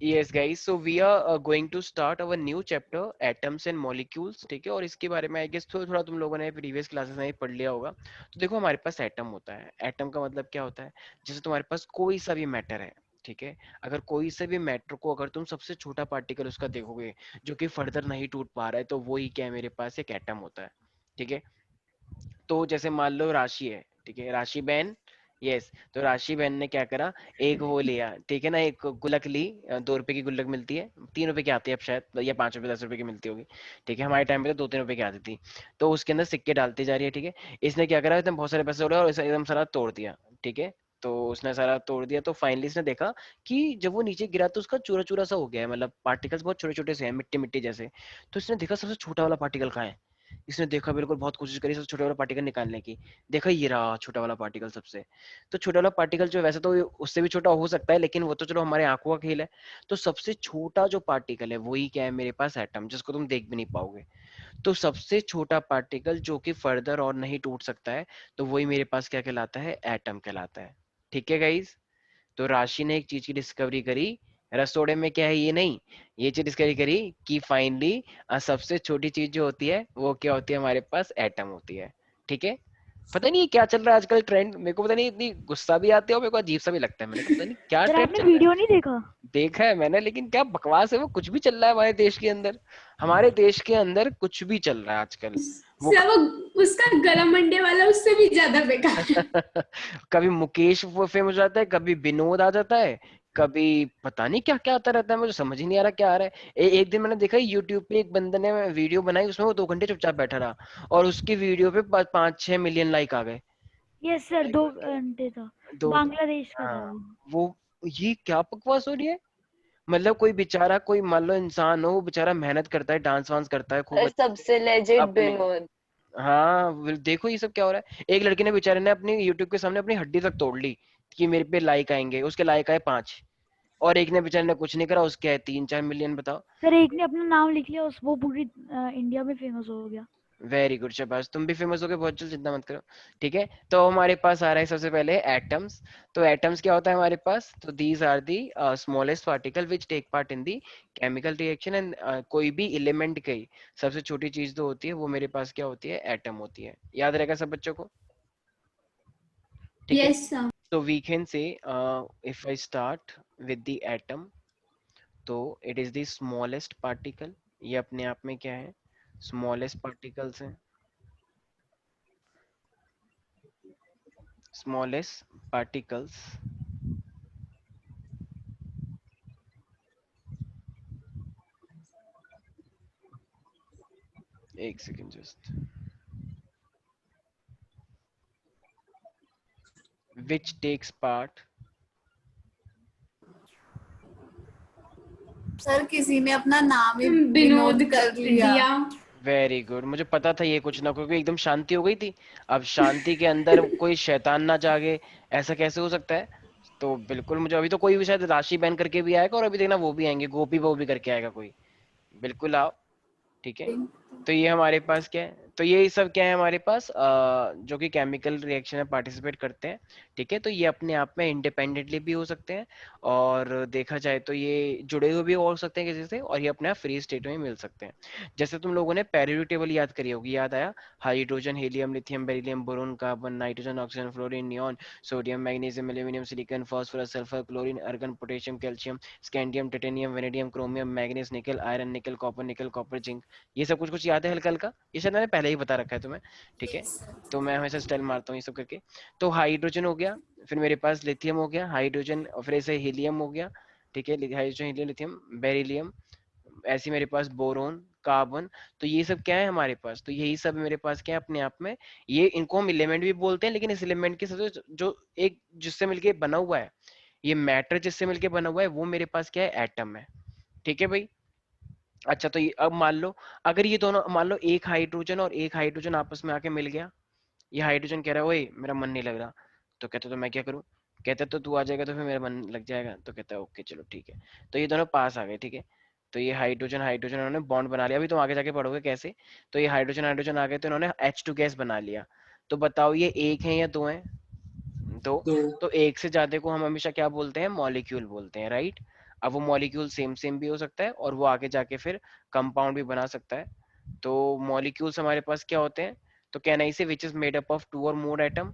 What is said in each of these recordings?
Yes guys, so we are going to start our new chapter atoms and molecules, ठीक है। और इसके बारे में आई गेस थोड़ा थोड़ा तुम लोगों ने प्रीवियस क्लासेस में पढ़ लिया होगा। तो देखो हमारे पास एटम होता है। एटम का मतलब क्या होता है? जैसे तुम्हारे पास कोई सा भी मैटर है, ठीक है। अगर कोई से भी मैटर को अगर तुम सबसे छोटा पार्टिकल उसका देखोगे जो कि फर्दर नहीं टूट पा रहा है, तो वो ही क्या है, मेरे पास एक एटम होता है, ठीक है। तो जैसे मान लो राशि है, ठीक है, राशि बहन। यस, तो राशि बहन ने क्या करा, एक वो लिया, ठीक है ना, एक गुल्लक ली। 2 रुपए की गुल्लक मिलती है, 3 रुपए की आती है अब शायद, या 5 रुपए 10 रुपए की मिलती होगी, ठीक है। हमारे टाइम पे तो 2-3 रुपए की आती थी। तो उसके अंदर सिक्के डालती जा रही है, ठीक है। इसने क्या करा, एकदम बहुत सारे पैसे उड़े और इसे एकदम सारा तोड़ दिया, ठीक है। तो उसने सारा तोड़ दिया, तो फाइनली इसने देखा कि जब वो नीचे गिरा तो उसका चूरा चूरा सा हो गया है, मतलब पार्टिकल्स बहुत छोटे छोटे से हैं, मिट्टी मिट्टी जैसे। तो इसने देखा सबसे छोटा वाला पार्टिकल कहाँ है। इसने देखा, बिल्कुल बहुत कोशिश करी सबसे छोटा वाला पार्टिकल निकालने की। देखा, ये रहा छोटा वाला पार्टिकल सबसे। तो छोटा वाला पार्टिकल जो वैसे तो उससे भी छोटा हो सकता है, लेकिन वो तो चलो हमारे आंखों का खेल है। तो सबसे छोटा जो पार्टिकल है वही क्या है, मेरे पास एटम, जिसको तुम देख भी नहीं पाओगे। तो सबसे छोटा पार्टिकल जो कि फर्दर और नहीं टूट सकता है, तो वही मेरे पास क्या कहलाता है, एटम कहलाता है। ठीक है गाइज। तो राशि ने एक चीज की डिस्कवरी करी, रसोड़े में क्या है ये नहीं, ये चीज डिस्कवरी करी कि फाइनली सबसे छोटी चीज जो होती है वो क्या होती है, हमारे पास एटम होती है। ठीक है। पता नहीं ये क्या चल रहा है आजकल ट्रेंड, मेरे को पता नहीं, इतनी गुस्सा भी आती है और मेरे को अजीब सा भी लगता है। मैंने कहा पता नहीं क्या सर ट्रेंड आपने चल रहा वीडियो है। नहीं देखा? देखा है मैंने, लेकिन क्या बकवास है वो, कुछ भी चल रहा है हमारे देश के अंदर। हमारे देश के अंदर कुछ भी चल रहा है आजकल। वो सब उसका गला मंडे वाला उससे भी ज्यादा बेकार है। कभी मुकेश वो फेमस हो जाता है, कभी विनोद आ जाता है, कभी पता नहीं क्या क्या आता रहता है, मुझे समझ ही नहीं आ रहा क्या आ रहा है। एक दिन मैंने देखा यूट्यूब पे एक बंदे ने वीडियो बनाई, उसमें वो 2 घंटे चुपचाप बैठा रहा और उसकी वीडियो पे 5-6 मिलियन लाइक आ गए। यस सर, 2 घंटे था। दो बांग्लादेश का था हाँ, वो। वो ये क्या बकवास हो रही है। मतलब कोई बेचारा, कोई मान लो इंसान हो, वो बेचारा मेहनत करता है, डांस वांस करता है खूब सबसे लेजेंड अपने। विनोद। हाँ देखो ये सब क्या हो रहा है। एक लड़के ने, बेचारे ने अपनी यूट्यूब के सामने अपनी हड्डी तक तोड़ ली कि मेरे पे लाइक आएंगे, उसके लाइक आए 5। और एक ने, बेचारे ने कुछ नहीं करा, उसके आए 3-4 मिलियन, बताओ। सर एक ने अपना नाम लिख लिया, उस वो पूरी इंडिया में फेमस हो गया। वेरी गुड, शाबाश, तुम भी फेमस हो गए बहुत जल्द, चिंता मत करो। ठीक है, तो हमारे पास आ रहा है सबसे पहले एटम्स। तो एटम्स क्या होता है हमारे पास, तो these are the smallest particle which take part in the chemical reaction and, कोई भी एलिमेंट की सबसे छोटी चीज जो होती है वो मेरे पास क्या होती है, एटम होती है। याद रहेगा सब बच्चों को? ठीक है। Yes sir. So we can say, if I start with the atom, तो it is the smallest particle। ये अपने आप में क्या है, smallest particles है, smallest particles। एक second just, which takes part। Sir किसी ने अपना नाम ही विनोद विनोद कर लिया। दिया। वेरी गुड, मुझे पता था ये कुछ ना, क्योंकि एकदम शांति हो गई थी। अब शांति के अंदर कोई शैतान ना जागे, ऐसा कैसे हो सकता है। तो बिल्कुल, मुझे अभी तो कोई भी शायद राशि बैन करके भी आएगा, और अभी देखना वो भी आएंगे, गोपी वो भी करके आएगा कोई। बिल्कुल आओ। ठीक है। तो ये हमारे पास क्या है, तो ये सब क्या है हमारे पास, जो कि केमिकल रिएक्शन में पार्टिसिपेट करते हैं। ठीक है, तो ये अपने आप में इंडिपेंडेंटली भी हो सकते हैं, और देखा जाए तो ये जुड़े हुए भी हो सकते हैं किसी से, और ये अपने आप फ्री स्टेट में मिल सकते हैं। जैसे तुम लोगों ने पेरियोडिक टेबल याद करी होगी, याद आया, hydrogen, helium, lithium, beryllium, boron, carbon, nitrogen, oxygen, fluorine, neon, sodium, magnesium, aluminium, silicon, phosphorus, sulphur, chlorine, argon, potassium, calcium, scandium, titanium, vanadium, chromium, manganese, nickel, iron, nickel, copper, zinc. ये सब कुछ कुछ याद है हल्का हल्का, ये शायद मैंने पहले ही बता रखा है तुम्हें। ठीक है, तो मैं हमेशा स्टाइल मारता हूँ ये सब करके। तो हाइड्रोजन हो गया, फिर मेरे पास लिथियम हो गया, हाइड्रोजन, और फिर ऐसे हीलियम हो गया। ठीक है, हाइड्रोजन, हीलियम, लिथियम, बेरिलियम, ऐसे मेरे पास बोरोन, कार्बन। तो ये सब क्या है हमारे पास, तो यही सब मेरे पास क्या है अपने आप में। ये इनको हम एलिमेंट भी बोलते हैं, लेकिन इस एलिमेंट के सबसे जो एक जिससे मिलके बना हुआ है, ये मैटर जिससे मिलके बना हुआ है, वो मेरे पास क्या है, एटम है। ठीक है भाई। अच्छा, तो ये अब मान लो, अगर ये दोनों, मान लो एक हाइड्रोजन और एक हाइड्रोजन आपस में आके मिल गया। ये हाइड्रोजन कह रहा है, ओए मेरा मन नहीं लग रहा। तो कहता तो मैं क्या करूं, कहता तो तू आ जाएगा तो फिर मेरा मन लग जाएगा। तो कहता है ओके चलो ठीक है। तो ये दोनों पास आ गए, ठीक है। तो ये हाइड्रोजन हाइड्रोजन उन्होंने बॉन्ड बना लिया, अभी तुम आगे जाके पढ़ोगे कैसे। तो ये हाइड्रोजन हाइड्रोजन आ गए, तो इन्होंने H2 गैस बना लिया। तो बताओ ये एक है या दो है? दो। तो तो एक से ज्यादा को हम हमेशा क्या बोलते हैं, मॉलिक्यूल बोलते हैं, राइट। अब वो मॉलिक्यूल सेम सेम भी हो सकता है और वो आगे जाके फिर कंपाउंड भी बना सकता है। तो मॉलिक्यूल्स हमारे पास क्या होते हैं, तो कैन आई से which is made up of 2 और मोर एटम।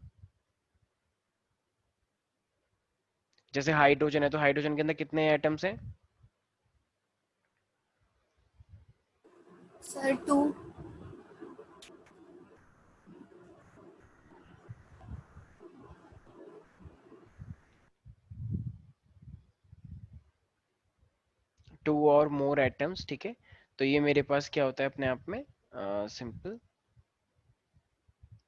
जैसे हाइड्रोजन है तो हाइड्रोजन के अंदर कितने एटम्स हैं? सर 2। 2 और मोर एटम्स, ठीक है। तो ये मेरे पास क्या होता है अपने आप में, सिंपल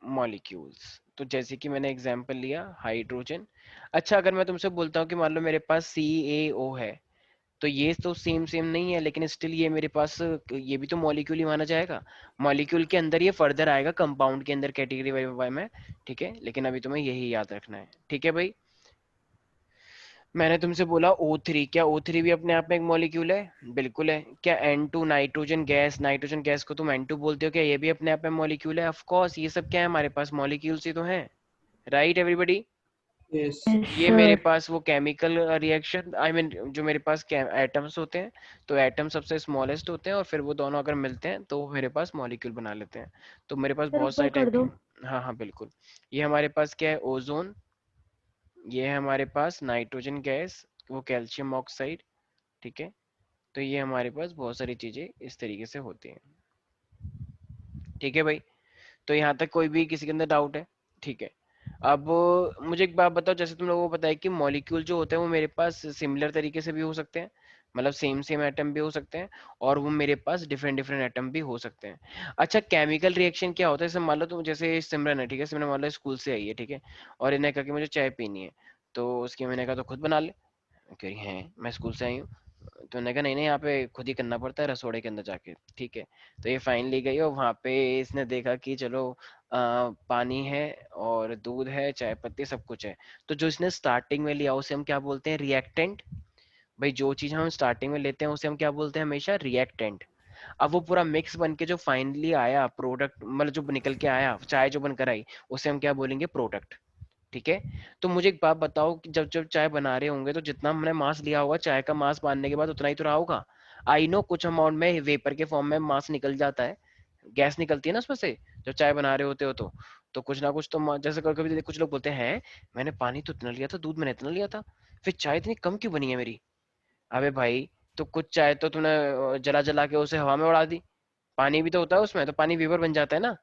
मॉलिक्यूल्स। तो जैसे कि मैंने एग्जांपल लिया हाइड्रोजन। अच्छा, अगर मैं तुमसे बोलता हूँ कि मान लो मेरे पास CaO है, तो ये तो सेम सेम नहीं है, लेकिन स्टिल ये मेरे पास ये भी तो मॉलिक्यूल ही माना जाएगा। मॉलिक्यूल के अंदर ये फर्दर आएगा कंपाउंड के अंदर कैटेगरी वाई में, ठीक है। लेकिन अभी तुम्हें यही याद रखना है, ठीक है भाई। मैंने तुमसे बोला O3, क्या O3 भी अपने आप में एक मॉलिक्यूल है? बिल्कुल है। क्या N2 nitrogen gas, nitrogen gas को तुम N2 बोलते हो, क्या ये भी अपने आप में मॉलिक्यूल है? ऑफ कोर्स, ये सब क्या है हमारे पास, मॉलिक्यूल्स ही तो हैं, राइट एवरीबॉडी। Yes. यस ये मेरे सर। पास वो केमिकल रिएक्शन, आई मीन जो मेरे पास एटम्स होते हैं, तो एटम सबसे स्मॉलेस्ट होते हैं और फिर वो दोनों अगर मिलते हैं तो वो मेरे पास मॉलिक्यूल बना लेते हैं। तो मेरे पास सर बहुत ऊपर सारे कर टाइप दो। के, हाँ हाँ बिल्कुल। ये हमारे पास क्या है, ओजोन। ये है हमारे पास नाइट्रोजन गैस, वो कैल्शियम ऑक्साइड, ठीक है। तो ये हमारे पास बहुत सारी चीजें इस तरीके से होती हैं, ठीक है भाई। तो यहाँ तक कोई भी किसी के अंदर डाउट है? ठीक है। अब मुझे एक बात बताओ, जैसे तुम लोगों को पता है कि मॉलिक्यूल जो होते हैं वो मेरे पास सिमिलर तरीके से भी हो सकते हैं, मतलब सेम सेम एटम भी हो सकते हैं, और वो मेरे पास डिफरेंट डिफरेंट एटम भी हो सकते हैं। अच्छा, केमिकल रिएक्शन क्या होता है, जैसे मान लो तुम, जैसे सिमरन है, ठीक है, सिमरन मान लो स्कूल से आई है, ठीक है, और इन्हें कहा कि मुझे चाय पीनी है, तो उसकी मैंने कहा तो खुद बना ले, कह रही है मैं स्कूल से आई हूँ। तो मैंने कहा नहीं नहीं, यहाँ पे खुद ही करना पड़ता है रसोड़े के अंदर जाके, ठीक है। तो ये फाइन ली गई और वहां पे इसने देखा कि चलो पानी है और दूध है, चाय पत्ती सब कुछ है। तो जो इसने स्टार्टिंग में लिया उसे हम क्या बोलते हैं, रिएक्टेंट। भाई जो चीज हम स्टार्टिंग में लेते हैं उसे हम क्या बोलते हैं, हमेशा रिएक्टेंट। अब वो पूरा मिक्स बन के जो फाइनली आया प्रोडक्ट, मतलब जो निकल के आया चाय जो बनकर आई, उसे हम क्या बोलेंगे, प्रोडक्ट, ठीक है। तो मुझे एक बात बताओ कि जब जब चाय बना रहे होंगे तो जितना हमने मास लिया होगा चाय का, मास बांधने के बाद उतना ही तो रहा होगा। आई नो कुछ अमाउंट में वेपर के फॉर्म में मास निकल जाता है, गैस निकलती है ना उसमें से, जब चाय बना रहे होते हो तो कुछ ना कुछ तो जैसे कभी कभी कुछ लोग बोलते हैं मैंने पानी तो इतना लिया था, दूध मैंने इतना लिया था, फिर चाय इतनी कम क्यों बनी है मेरी? अबे भाई, तो कुछ चाय तो तूने जला जला के उसे हवा में उड़ा दी, पानी भी तो होता है उसमें, तो पानी वेपर बन जाता है ना,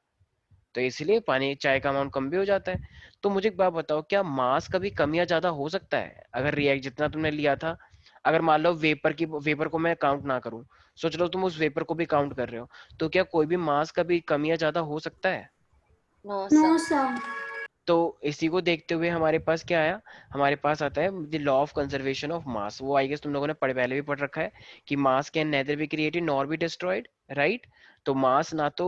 तो इसलिए पानी चाय का अमाउंट कम भी हो जाता है। तो मुझे एक बात बताओ, क्या मास कभी कम या ज्यादा हो सकता है अगर रिएक्ट जितना तुमने लिया था, अगर मान लो वेपर को मैं काउंट ना करूं, सोच लो तुम उस वेपर को भी काउंट कर रहे हो, तो क्या कोई भी मास कभी कम या ज्यादा हो सकता है? No no sir. सर। तो इसी को देखते हुए हमारे पास क्या आया, हमारे पास आता है the law of conservation of mass. वो आई गेस तुम लोगों ने पहले भी पढ़ रखा है कि मास can neither be created nor be destroyed, right. तो मास ना तो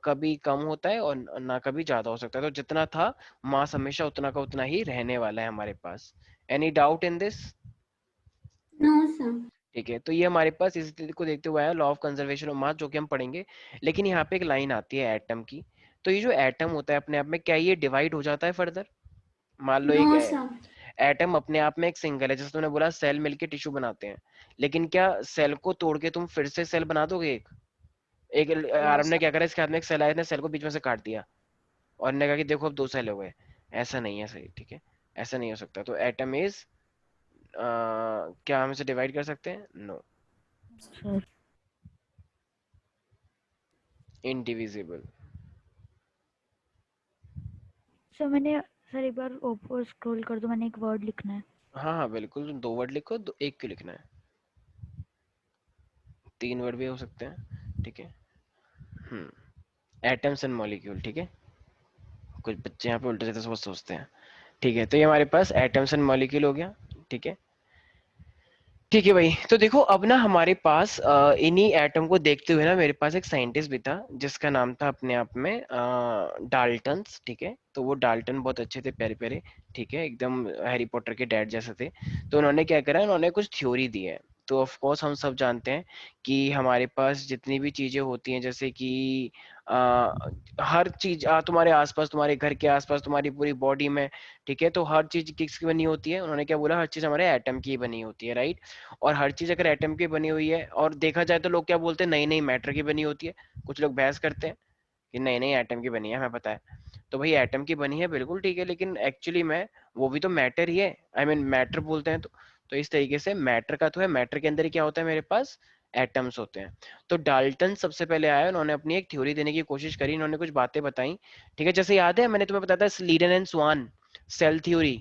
कभी कम होता है और ना कभी ज्यादा हो सकता है, तो जितना था मास हमेशा उतना का उतना ही रहने वाला है हमारे पास। Any doubt in this? No sir. ठीक है, तो ये हमारे पास इस स्थिति को देखते हुए आया law of conservation of mass, जो कि हम पढ़ेंगे। लेकिन यहाँ पे एक लाइन आती है एटम की। तो ये जो एटम होता है अपने आप में, क्या ये डिवाइड हो जाता है फर्दर? मान लो नो एक सर। एटम अपने आप में एक सिंगल है, जैसे तुमने बोला सेल मिलके टिश्यू बनाते हैं, लेकिन क्या सेल को तोड़ के तुम फिर से सेल बना दोगे? एक एक नो आरब ने सर। क्या करा, इसके हाथ में एक सेल आया, इसने सेल को बीच में से काट दिया और ने कहा कि देखो अब 2 सेल हो गए। ऐसा नहीं है, सही, ठीक है, ऐसा नहीं हो सकता। तो एटम इज, क्या हम इसे डिवाइड कर सकते हैं? No, sir indivisible. सर मैंने, सर एक बार ऊपर स्क्रॉल कर दो, मैंने एक वर्ड लिखना है। हाँ हाँ बिल्कुल, तुम 2 वर्ड लिखो, एक क्यों लिखना है, 3 वर्ड भी हो सकते हैं, ठीक है। एटम्स एंड मॉलिक्यूल, ठीक है। कुछ बच्चे यहाँ पे उल्टे सीधे बहुत सोचते हैं, ठीक है। तो ये हमारे पास एटम्स एंड मॉलिक्यूल हो गया, ठीक है। ठीक है भाई, तो देखो अब ना हमारे पास इन्हीं एटम को देखते हुए ना मेरे पास एक साइंटिस्ट भी था जिसका नाम था अपने आप में डाल्टन्स, ठीक है। तो वो डाल्टन बहुत अच्छे थे, प्यारे प्यारे, ठीक है, एकदम हैरी पॉटर के डैड जैसे थे। तो उन्होंने क्या करा, उन्होंने कुछ थ्योरी दी है। तो ऑफ कोर्स हम सब जानते हैं कि हमारे पास जितनी भी चीजें होती हैं, जैसे कि हर चीज तुम्हारे आसपास, तुम्हारे घर के आसपास, तुम्हारी पूरी बॉडी में, ठीक है, तो हर चीज किसकी बनी होती है? उन्होंने क्या बोला? हर चीज हमारे एटम की बनी होती है, राइट? और हर चीज अगर एटम की बनी हुई है, और देखा जाए तो लोग क्या बोलते हैं, नहीं नहीं मैटर की बनी होती है। कुछ लोग बहस करते हैं कि नहीं नहीं एटम की बनी है, हमें पता है। तो भाई एटम की बनी है, बिल्कुल ठीक है, लेकिन एक्चुअली में वो भी तो मैटर ही है, आई मीन मैटर बोलते हैं तो इस तरीके से मैटर का तो है, मैटर के अंदर ही क्या होता है मेरे पास? एटम्स होते हैं। तो डाल्टन सबसे पहले आया, उन्होंने अपनी एक थ्योरी देने की कोशिश करी, उन्होंने कुछ बातें बताई, ठीक है, जैसे याद है मैंने तुम्हें बताया था लीडन एंड स्वान, सेल थ्योरी।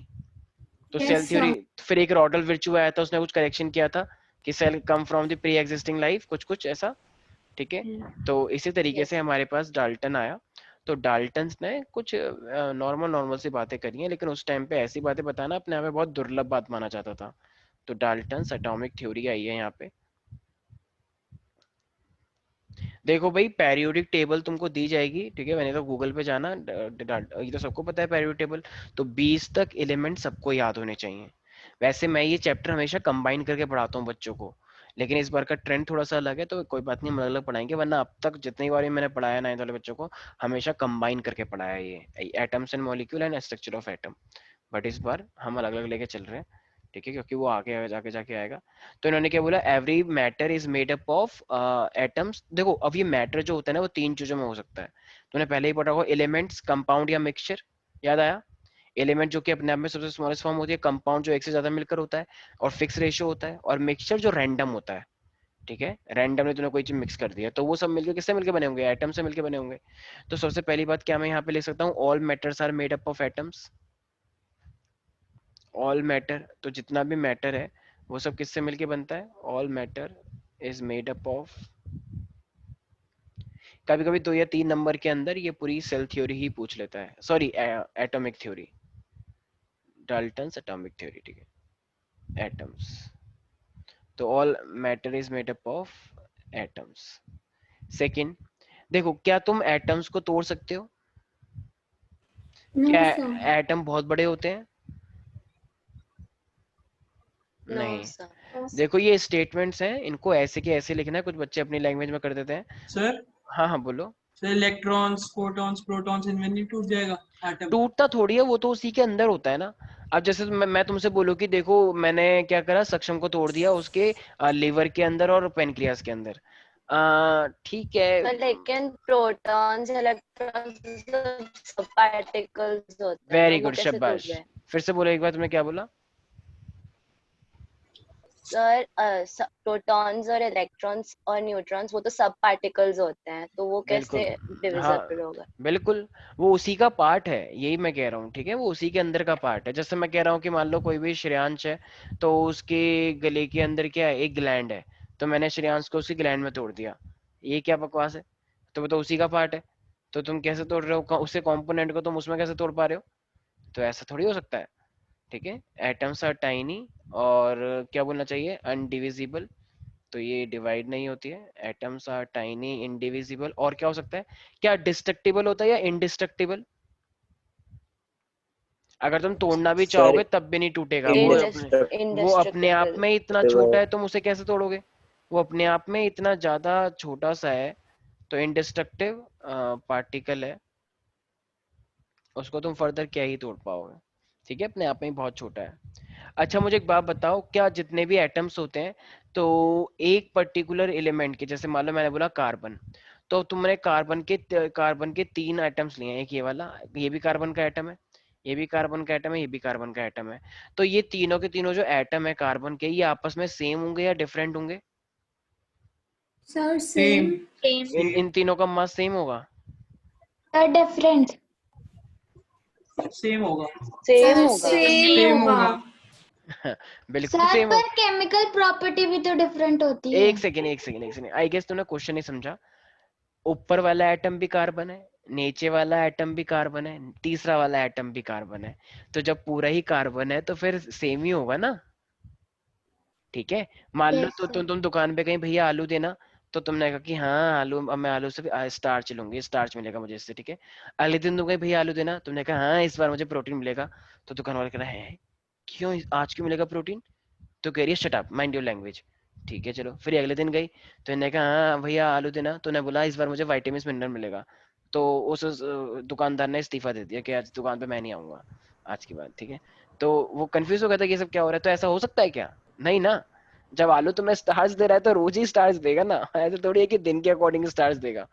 तो सेल यस थ्योरी, सर। फिर एक रॉडल विर्चू आया था, उसने कुछ करेक्शन किया था कि cell come from the pre existing life, कुछ कुछ ऐसा, ठीक है। तो इसी तरीके से हमारे पास डाल्टन आया। तो डाल्टन ने कुछ नॉर्मल नॉर्मल सी बातें करी हैं, लेकिन उस टाइम पे ऐसी बातें बताना अपने आप में बहुत दुर्लभ बात माना जाता था। तो डाल्टन एटॉमिक थ्योरी आई है यहाँ पे। देखो भाई, पेरियोडिक टेबल तुमको दी जाएगी, ठीक है, मैंने तो गूगल पे जाना, ये तो सबको पता है पेरियोडिक टेबल। तो 20 तक एलिमेंट सबको याद होने चाहिए। वैसे मैं ये चैप्टर हमेशा कंबाइन करके पढ़ाता हूँ बच्चों को, लेकिन इस बार का ट्रेंड थोड़ा सा अलग है, तो कोई बात नहीं, हम अलग अलग पढ़ाएंगे, वरना अब तक जितनी बार भी मैंने पढ़ाया 9th वाले बच्चों को, हमेशा कंबाइन करके पढ़ाया ये atoms and molecule and structure of atom. But इस बार हम अलग अलग लेके चल रहे हैं, ठीक है, क्योंकि वो आगे जाके जाके आएगा। तो इन्होंने क्या बोला? Every matter is made up of atoms. देखो अब ये मैटर जो होता है ना, वो 3 चीजों में हो सकता है। तूने पहले ही पढ़ा होगा, एलिमेंट्स, कंपाउंड या मिक्सचर। याद आया? एलिमेंट जो कि अपने आप में सबसे स्मॉलेस्ट फॉर्म होती है, कंपाउंड जो एक से ज्यादा मिलकर होता है और फिक्स रेशियो होता है, और मिक्सचर जो रैंडम होता है, ठीक है, रैंडमली तूने कोई चीज मिक्स कर दिया, तो वो सब मिलकर किससे मिलकर बने होंगे? एटम से मिलकर बने होंगे। तो सबसे पहली बात क्या मैं यहाँ पे लिख सकता हूँ? All matters are made up of atoms. All matter, तो जितना भी मैटर है वो सब किससे मिलके बनता है? All matter is made up of. कभी कभी 2 या 3 नंबर के अंदर ये पूरी सेल थ्योरी ही पूछ लेता है, sorry atomic theory, Dalton atomic theory, ठीक है, एटम्स। तो all matter is made up of atoms. Second, देखो क्या तुम एटम्स को तोड़ सकते हो? नो क्या सर। एटम बहुत बड़े होते हैं? नो नहीं। सर। देखो ये स्टेटमेंट्स हैं, इनको ऐसे के ऐसे लिखना है, कुछ बच्चे अपनी लैंग्वेज में कर देते हैं। सर हाँ हाँ बोलो। सर इलेक्ट्रॉन्स फोटॉन्स प्रोटॉन्स इनमें नहीं टूट जाएगा एटम? टूटता थोड़ी है, वो तो उसी के अंदर होता है ना। अब जैसे मैं तुमसे बोलूँ कि देखो मैंने क्या करा, सक्षम को तोड़ दिया उसके लिवर के अंदर और पेनक्रियास के अंदर, ठीक है। लेकिन प्रोटॉन्स इलेक्ट्रॉन्स सब पार्टिकल्स होते हैं ना, वेरी वो गुड, कैसे टूट शाबाश। गए? फिर से बोलो एक बार, तुमने क्या बोला? सर प्रोटॉन्स और इलेक्ट्रॉन्स और न्यूट्रॉन्स वो तो सब पार्टिकल्स होते हैं, तो वो कैसे बिल्कुल, हाँ, डिविजिबल होगा? बिल्कुल, वो उसी का पार्ट है, यही मैं कह रहा हूँ, ठीक है, वो उसी के अंदर का पार्ट है। जैसे मैं कह रहा हूँ कि मान लो कोई भी श्रेयांश है, तो उसके गले के अंदर क्या है? एक ग्लैंड है, तो मैंने श्रेयांश को उसकी ग्लैंड में तोड़ दिया, ये क्या बकवास है? तो वो तो उसी का पार्ट है, तो तुम कैसे तोड़ रहे हो उसके कंपोनेंट को, तुम उसमें कैसे तोड़ पा रहे हो? तो ऐसा थोड़ी हो सकता है, ठीक है। एटम्स आर टाइनी, और क्या बोलना चाहिए? अनडिविजिबल, तो ये डिवाइड नहीं होती है। एटम्स आर टाइनी, इंडिविजिबल, और क्या हो सकता है? क्या डिस्ट्रक्टिबल होता है या इनडिस्ट्रक्टिबल? अगर तुम तोड़ना भी सर चाहोगे तब भी नहीं टूटेगा वो अपने आप इनडिस्ट्रक्टिबल। में इतना छोटा है, तुम उसे कैसे तोड़ोगे? वो अपने आप में इतना ज्यादा छोटा सा है, तो इंडिस्ट्रक्टिव पार्टिकल है, उसको तुम फर्दर क्या ही तोड़ पाओगे, ठीक है, अपने आप में ही बहुत छोटा है। अच्छा मुझे एक बात बताओ, क्या जितने भी एटम्स होते हैं, तो एक पर्टिकुलर एलिमेंट के, जैसे मान लो मैंने बोला कार्बन, तो तुमने कार्बन के 3 एटम्स लिए हैं, एक ये वाला, ये भी कार्बन का एटम है, ये भी कार्बन का एटम है, ये भी कार्बन का एटम है। तो ये तीनों के तीनों जो एटम है कार्बन के, ये आपस में सेम होंगे या डिफरेंट होंगे? Sir same. सेम। इन तीनों का मास सेम होगा? डिफरेंट। सेम होगा। सेम सर होगा। सेम सेम होगा। होगा। बिल्कुल सर सेम हो। पर केमिकल प्रॉपर्टी भी तो डिफरेंट होती है। एक सेकेंड, आई गेस तूने क्वेश्चन नहीं समझा। ऊपर वाला एटम भी कार्बन है, नीचे वाला एटम भी कार्बन है, तीसरा वाला एटम भी कार्बन है, तो जब पूरा ही कार्बन है तो फिर सेम ही होगा ना, ठीक है। मान लो यस तो सर। तुम दुकान पे कहीं, भैया आलू देना, तो तुमने कहा कि हाँ आलू, अब मैं आलू से स्टार्च लूंगी, स्टार्च मिलेगा मुझे इससे, ठीक है। अगले दिन तुम कहीं, भैया आलू देना, तुमने कहा हाँ इस बार मुझे प्रोटीन मिलेगा, तो दुकान वाले कह रहा है क्यों आज क्यों मिलेगा प्रोटीन? तो कह रही है shut up, mind your language, ठीक है चलो, फिर अगले दिन गई तो इन्हें कहा हाँ भैया आलू देना, तो उन्हें बोला इस बार मुझे विटामिन मिनरल मिलेगा। तो उस दुकानदार ने इस्तीफा दे दिया कि आज दुकान पे मैं नहीं आऊंगा आज के बाद, ठीक है। तो वो कंफ्यूज हो गया था कि ये सब क्या हो रहा है, तो ऐसा हो सकता है क्या? नहीं ना। जब आलू तुम्हें स्टार्च दे रहा है तो रोज ही स्टार्च देगा ना, ऐसे थोड़ी है कि दिन के अकॉर्डिंग स्टार्च देगा।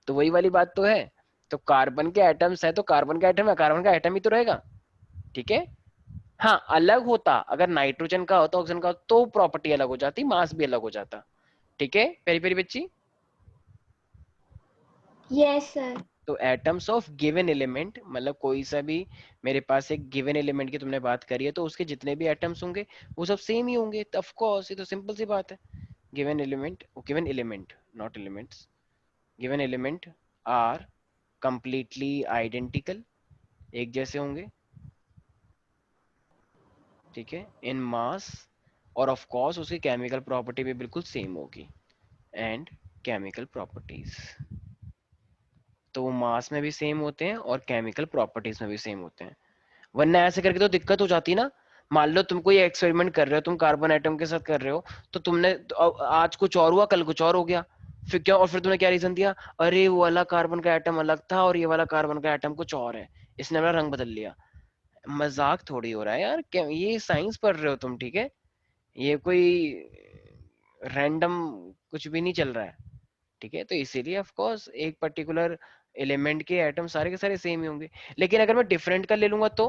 तो वही वाली बात तो है। तो कार्बन के एटम्स है तो कार्बन का एटम है, कार्बन का एटम ही तो रहेगा, ठीक है। हाँ अलग होता, अगर नाइट्रोजन का होता ऑक्सीजन का होता, तो प्रॉपर्टी अलग हो जाती, मास भी अलग हो जाता, ठीक है पेरी पेरी बच्ची। Yes sir. तो एटम्स ऑफ गिवन एलिमेंट मतलब कोई सा भी, मेरे पास एक गिवन एलिमेंट की तुमने बात करी है तो उसके जितने भी एटम्स होंगे वो सब सेम ही होंगे, ऑफ कोर्स ये तो सिंपल सी बात है। Given element not elements, given element are completely identical, एक जैसे होंगे, ठीक है, इन मास, और ऑफ कोर्स उसकी केमिकल प्रॉपर्टी भी बिल्कुल सेम होगी, एंड केमिकल प्रॉपर्टीज, तो वो मास में भी सेम होते हैं और केमिकल प्रॉपर्टीज में भी सेम होते हैं। वरना ऐसे करके तो दिक्कत हो जाती ना। मान लो तुम कोई एक्सपेरिमेंट कर रहे हो, तुम कार्बन एटम के साथ कर रहे हो, तो तुमने आज कुछ और हुआ कल कुछ और हो गया, फिर क्या, और फिर तुमने क्या रीजन दिया, अरे वो वाला कार्बन का एटम अलग था और ये वाला कार्बन का एटम कुछ और है, इसने अपना रंग बदल लिया। मजाक थोड़ी हो रहा है यार, क्या ये साइंस पढ़ रहे हो तुम, ठीक है। ये कोई रैंडम कुछ भी नहीं चल रहा है, ठीक है। तो इसीलिए ऑफ कोर्स एक पर्टिकुलर एलिमेंट के एटम सारे के सारे सेम ही होंगे। लेकिन अगर मैं डिफरेंट का ले लूंगा तो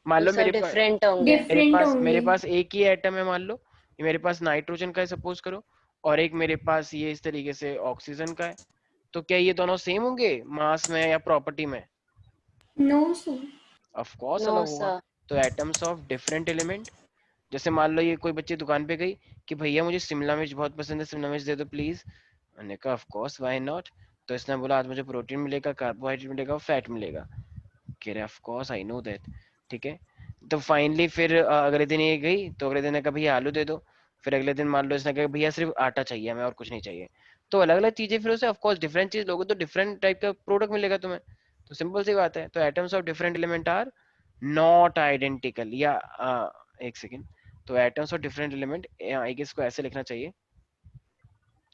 मान तो लो सर डिफरेंट होंगे। डिफरेंट मेरे होंगे। पास एक ही एटम है, मान लो ये मेरे पास नाइट्रोजन का है सपोज करो, और एक मेरे पास ये इस तरीके से ऑक्सीजन का है, तो क्या ये दोनों सेम होंगे मास में या प्रॉपर्टी में? No sir. Of course no अलग होगा। सर। तो एटम्स ऑफ डिफरेंट एलिमेंट, जैसे मान लो ये कोई बच्ची दुकान पे गई कि भैया मुझे शिमला मिर्च बहुत पसंद है, शिमला मिर्च दे दो प्लीज। मैंने कहा ऑफ कोर्स व्हाई नॉट। तो इसने बोला आज मुझे प्रोटीन मिलेगा, कार्बोहाइड्रेट मिलेगा और फैट मिलेगा। कह रहे of course I know that, ठीक है। तो फाइनली फिर अगले दिन ये गई तो अगले दिन ने कहा भैया आलू दे दो। फिर अगले दिन मान लो इसने कहा भैया सिर्फ आटा चाहिए हमें और कुछ नहीं चाहिए। तो अलग अलग चीजें फिर उसे ऑफ कोर्स डिफरेंट चीज लोगे तो डिफरेंट टाइप का प्रोडक्ट मिलेगा तुम्हें। तो सिंपल सी बात है। तो atoms of different element are not identical, या एक सेकेंड, तो atoms of different element I guess को ऐसे लिखना चाहिए,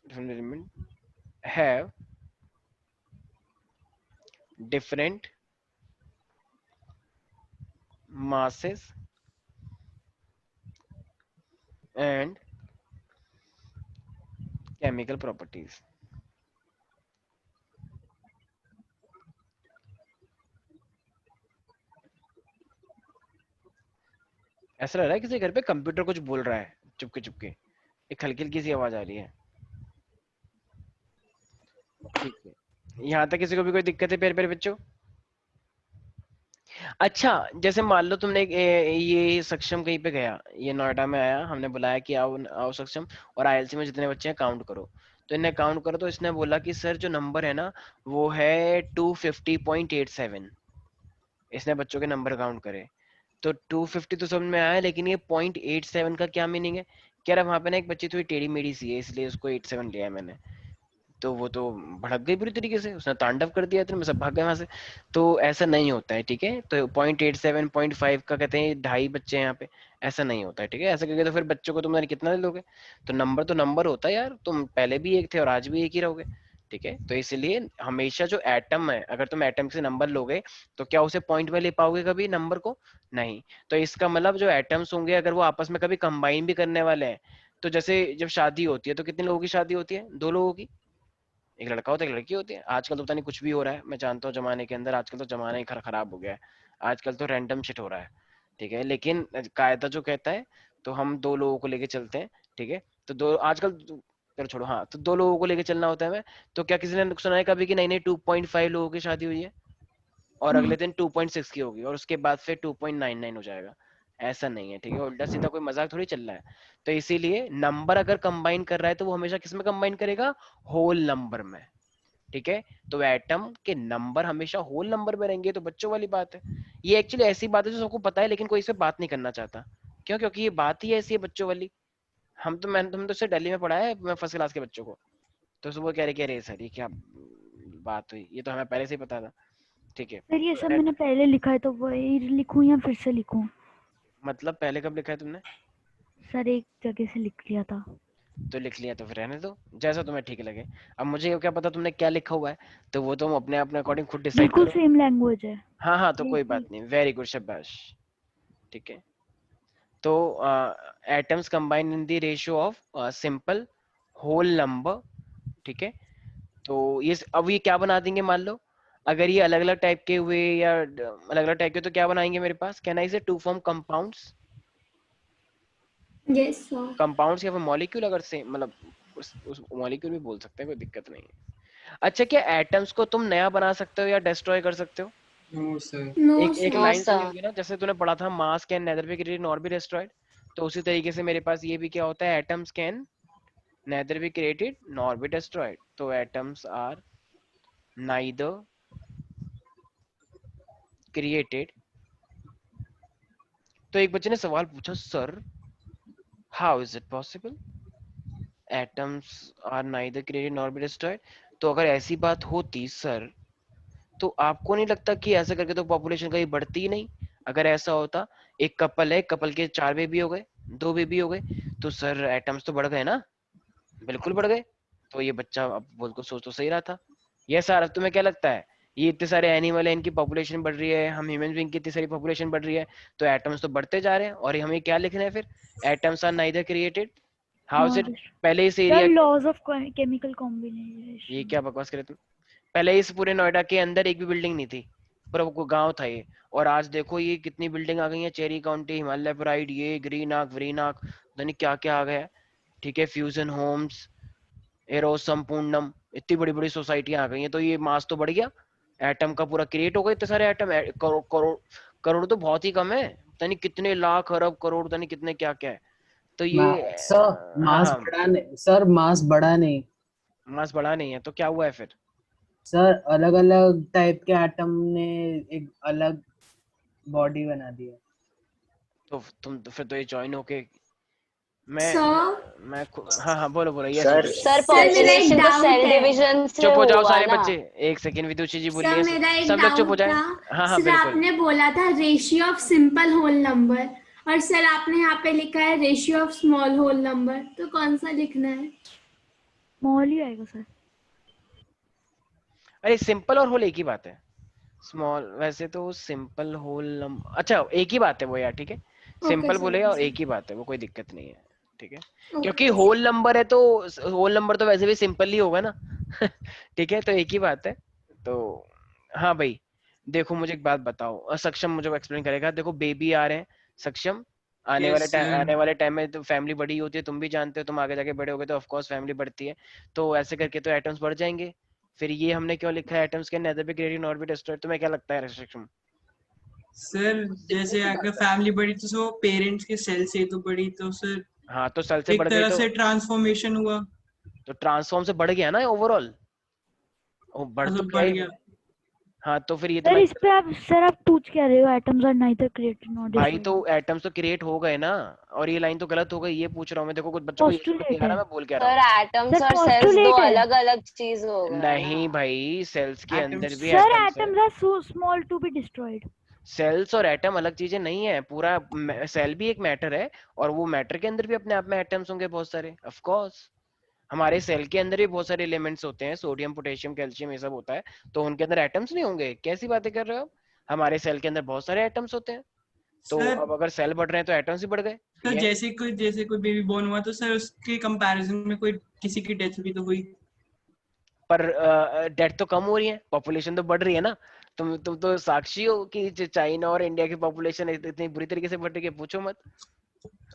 different element have different masses and chemical properties। ऐसा लग रहा है किसी घर पे कंप्यूटर कुछ बोल रहा है चुपके चुपके, एक हल्की हल्की सी आवाज आ रही है, ठीक है। यहाँ तक किसी को भी कोई दिक्कत है प्यारे प्यारे बच्चों? अच्छा, जैसे मान लो तुमने ये सक्षम कहीं पे गया, ये नोएडा में आया, हमने बुलाया कि आओ आओ सक्षम, और आईएलसी में जितने बच्चे हैं काउंट करो। तो इन्हें काउंट करो तो इसने बोला कि सर जो नंबर है ना वो है 250.87। इसने बच्चों के नंबर काउंट करे तो 250 तो समझ में आया, लेकिन ये 0.87 का क्या मीनिंग है? कह रहा वहां पे ना एक बच्ची थोड़ी टेढ़ी मेढ़ी सी है इसलिए उसको 87 लिया है मैंने। तो वो तो भड़क गई बुरी तरीके से, उसने तांडव कर दिया इतने में सब भाग गए वहां से। तो ऐसा नहीं होता है, ठीक है। तो 0.87 0.5 का कहते हैं 2.5 बच्चे हैं यहाँ पे, ऐसा नहीं होता है, ठीक है। ऐसा करके तो फिर बच्चों को तुमने कितना दे दोगे? तो नंबर होता है यार, तुम पहले भी एक थे और आज भी एक ही रहोगे, ठीक है। तो इसलिए हमेशा जो एटम है, अगर तुम एटम से नंबर लोगे तो क्या उसे पॉइंट में ले पाओगे कभी नंबर को? नहीं। तो इसका मतलब जो एटम्स होंगे अगर वो आपस में कभी कंबाइन भी करने वाले हैं, तो जैसे जब शादी होती है तो कितने लोगों की शादी होती है? 2 लोगों की, एक लड़का होता है एक लड़की होती है। आजकल तो पता नहीं कुछ भी हो रहा है, मैं जानता हूँ जमाने के अंदर आजकल तो जमाना ही खराब हो गया है, आजकल तो रैंडम शिट हो रहा है, ठीक है। लेकिन कायदा जो कहता है तो हम 2 लोगों को लेके चलते हैं, ठीक है। तो दो आजकल चलो छोड़ो, हाँ तो 2 लोगों को लेके चलना होता है हमें। तो क्या किसी ने सुना है कभी कि नहीं नहीं 2.5 लोगों की शादी हुई है और अगले दिन 2.6 की होगी और उसके बाद फिर 2.99 हो जाएगा? ऐसा नहीं है, ठीक है। उल्टा सीधा कोई मजाक थोड़ी चल रहा है। तो इसीलिए नंबर अगर कंबाइन कर रहा है तो वो हमेशा किस में कंबाइन करेगा? होल नंबर में, ठीक है। तो एटम के नंबर हमेशा होल नंबर में रहेंगे, तो बच्चों वाली बात है। ये एक्चुअली ऐसी बात है जो सबको पता है लेकिन कोई इस पे बात नहीं करना चाहता। क्यों? क्योंकि ये बात ही ऐसी है बच्चों वाली। तुम तो इससे दिल्ली में पढ़ा है मैं फर्स्ट क्लास के बच्चों को, तो वो कह रहे कि अरे सर ये क्या बात हुई, ये तो हमें पहले से ही पता था, ठीक है। सर ये तो सब मैंने पहले लिखा है तो वही लिखूं या फिर से लिखूं? मतलब पहले कब लिखा है तुमने? सर एक जगह से लिख लिया था। तो लिख लिया तो फिर रहने दो, जैसा तुम्हें ठीक लगे। अब मुझे क्या पता तुमने क्या लिखा हुआ है, तो वो तुम अपने अपने अकॉर्डिंग खुद डिसाइड बिल्कुल करो। सेम लैंग्वेज है। हाँ हाँ, तो कोई यही। बात नहीं, वेरी गुड, शाबाश। ठीक है, तो atoms combine in the ratio of simple whole number. ठीक है, तो ये अब ये क्या बना देंगे, मान लो अगर ये अलग अलग टाइप के हुए या अलग अलग टाइप के, तो क्या बनाएंगे मेरे पास, can I say to form compounds. Yes sir. Compounds या फिर मॉलिक्यूल, अगर से मतलब उस मॉलिक्यूल भी बोल सकते हैं, कोई दिक्कत नहीं है। अच्छा, क्या एटम्स को तुम नया बना सकते हो या डिस्ट्रॉय कर सकते हो? No sir. नो एक एक सर। नो लाइन सुनी सर। होगी ना, जैसे तूने पढ़ा था, मास can neither be created nor be destroyed. तो उसी तरीके से मेरे पास ये भी क्या होता है, atoms can neither be created nor be destroyed. तो एटम्स आर नाइदर क्रिएटेड। तो एक बच्चे ने सवाल पूछा, sir how is it possible, atoms are neither created nor be destroyed. तो अगर ऐसी बात होती सर, तो आपको नहीं लगता कि ऐसा करके तो पॉपुलेशन कहीं बढ़ती ही नहीं? अगर ऐसा होता, एक कपल है, कपल के 4 बेबी हो गए, 2 बेबी हो गए, तो सर एटम्स तो बढ़ गए ना, बिल्कुल बढ़ गए। तो ये बच्चा अब बोल को सोच तो सही रहा था। ये सारा तुम्हें क्या लगता है, ये इतने सारे एनिमल है, इनकी पॉपुलेशन बढ़ रही है, हम ह्यूमन बीइंग की इतनी सारी पॉपुलेशन बढ़ रही है, तो एटम्स तो बढ़ते जा रहे हैं, और हमें क्या लिखना है फिर, atoms are neither created how is not. It. पहले इस sir area, laws of chemical ये कॉम्बिनेशन। क्या बकवास करे तुम, पहले इस पूरे नोएडा के अंदर एक भी बिल्डिंग नहीं थी, पूरा वो गांव था ये, और आज देखो ये कितनी बिल्डिंग आ गई है, चेरी काउंटी, हिमालय प्राइड, ये ग्रीन आर्क, व्रीन आर्क, पता नहीं क्या क्या आ गया है। ठीक है, फ्यूजन होम्स, एरोस संपूर्णम, इतनी बड़ी बड़ी सोसाइटियां आ गई हैं, तो ये मास तो बढ़ गया, एटम का पूरा क्रिएट हो गए इतने सारे एटम, करोड़ करोड़, करोड़ तो बहुत ही कम है, पता नहीं कितने लाख अरब करोड़, पता नहीं कितने क्या क्या है। तो ये सर हाँ मास हाँ, बढ़ा नहीं, सर मास बढ़ा नहीं। मास बढ़ा नहीं है तो क्या हुआ है फिर? सर अलग अलग टाइप के एटम ने एक अलग बॉडी बना दी है। तो तुम तो फिर तो ये ज्वाइन होके, मैं सर। हाँ हाँ, बोलो बोलो, यस सर विदुषी। सर सर मेरा एक पॉपुलेशन तो डाउट सेल है। डिवीजन से चुप हो जाओ हुआ सारे ना। बच्चे, एक सेकंड, विदुषी जी बोल रही सर है, मेरा एक सब लोग चुप हो डाउट जाए। था। हाँ हाँ सर बिल्कुल। आपने बोला था ratio of simple whole number, और सर आपने यहाँ पे लिखा है ratio of small whole number, तो कौन सा लिखना है? स्मॉल ही आएगा सर। अरे सिंपल और होल एक ही बात है, स्मॉल वैसे तो सिंपल होल नंबर, अच्छा एक ही बात है वो यार, ठीक है, ओके सिंपल सर, बोले ओके और सर, एक ही बात है वो, कोई दिक्कत नहीं है। ठीक है, क्योंकि ओके सर। होल नंबर है तो होल नंबर तो वैसे भी सिंपल ही होगा ना। ठीक है, तो एक ही बात है। तो हाँ भाई, देखो मुझे एक बात बताओ, सक्षम मुझे एक्सप्लेन करेगा, देखो बेबी आ रहे हैं, सक्षम, यस सर। आने वाले टाइम में तो फैमिली बड़ी होती है, तुम भी जानते हो, तुम आगे जाके बड़े होगे तो ऑफ कोर्स फैमिली बढ़ती है, तो ऐसे करके तो एटम्स बढ़ जाएंगे। फिर ये हमने क्यों लिखा है, atoms can neither be created nor be destroyed, तुम्हें क्या लगता है सक्षम? सर जैसे अगर फैमिली बढ़ी तो सो पेरेंट्स के सेल से तो बढ़ी, तो सर हाँ, तो सेल से एक बढ़ गई तरह तो से ट्रांसफॉर्मेशन हुआ, ट्रांसफॉर्म से बढ़ गया ना ओवरऑल, बढ़ तो मतलब गया बढ़ ही गया। वो। हाँ तो फिर ये तो सर मैं, इस पे आप सर आप पूछ क्या रहे हो, atoms are neither created not भाई तो डिस्ट्रॉयड। एटम्स तो क्रिएट हो गए ना, और ये लाइन तो गलत हो गई, ये पूछ रहा हूँ मैं, देखो कुछ बच्चों को ये समझ नहीं पोस्टुलेट आ है रहा, मैं बोल क्या रहा सर हूँ। एटम्स सर, और सेल्स दो पोस्टुलेट है। अलग अलग चीज हो गया ना। नहीं भाई, सेल्स के अंदर एटम्स। भी सर एटम्स है, atoms are so small to be destroyed. Cells और एटम अलग चीजें नहीं है, पूरा सेल भी एक मैटर है, और वो मैटर के अंदर भी अपने आप में एटम्स होंगे बहुत सारे, ऑफ कोर्स। हमारे सेल के अंदर भी बहुत सारे एलिमेंट्स होते हैं, सोडियम पोटेशियम कैल्शियम ये सब होता है, तो उनके अंदर एटम्स नहीं होंगे? कैसी बातें कर रहे हो आप, हमारे सेल के अंदर बहुत सारे एटम्स होते हैं, तो सर अब अगर सेल बढ़ रहे हैं तो एटम्स भी बढ़ गए। सर ये जैसे कोई बेबी बोर्न हुआ तो सर उसके कंपैरिजन में कोई किसी की डेथ भी तो हुई। पर डेथ तो कम हो रही है, पॉपुलेशन तो बढ़ रही है ना, तुम तो साक्षी हो कि चाइना और इंडिया की पॉपुलेशन इतनी बुरी तरीके से बढ़ रही है, पूछो मत।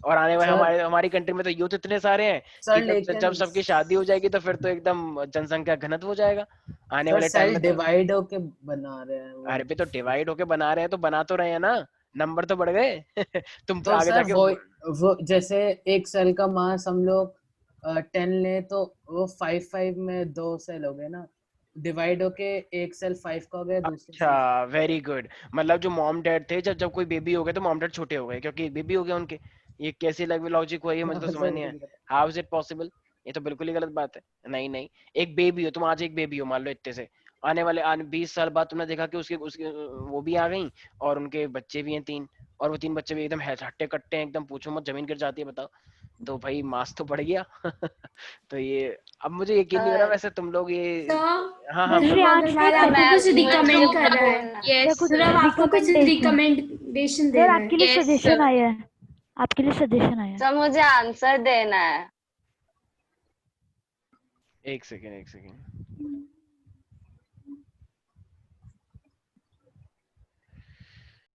और आने वाले सर हमारी कंट्री में तो यूथ इतने सारे हैं कि सर जब लेकिन सबकी शादी हो जाएगी तो फिर तो एकदम जनसंख्या घनत्व हो जाएगा आने सर वाले टाइम सेल में तो। डिवाइड होके बना रहे हैं वो। अरे भी तो डिवाइड होके बना रहे हैं, तो बना तो रहे हैं ना, नंबर तो बढ़ गए। तुम तो आगे सर जाके, वो जैसे एक सेल का मास हम लोग 10 ले तो वो 5 में 2 सेल हो गए ना, डिवाइड होके एक सेल 5 का हो गया, दूसरे अच्छा सेल। वेरी गुड, मतलब जो मॉम डैड थे, जब जब कोई बेबी हो गए तो मॉम डैड छोटे हो गए क्योंकि बेबी हो गया उनके, ये कैसी लॉजिक हुआ, ये मुझे तो सर समझ नहीं मुझे आया, नहीं पता। हाउ इज इट पॉसिबल, ये तो बिल्कुल ही गलत बात है। नहीं नहीं, एक बेबी हो तुम, आज एक बेबी हो मान लो इतने से, आने वाले 20 साल बाद तुमने देखा कि उसके उसके वो भी आ गई और उनके बच्चे भी हैं 3, और वो 3 बच्चे भी एकदम हट्टे कट्टे हैं, एकदम पूछो मत, जमीन गिर जाती है, बताओ। तो भाई मास तो बढ़ गया। तो ये अब मुझे यकीन नहीं हो रहा, वैसे तुम लोग ये तो हाँ हाँ मुझे बोलो। आंसर सर आपको मैं कुछ मुझे रिकमेंड तो कर रहा है बोलना या कुछ सर, आपको कुछ रिकमेंडेशन दे सर रहा आपके है। लिए Yes, सजेशन sir. आया है, आपके लिए सजेशन आया है। सर मुझे आंसर देना है। एक सेकेंड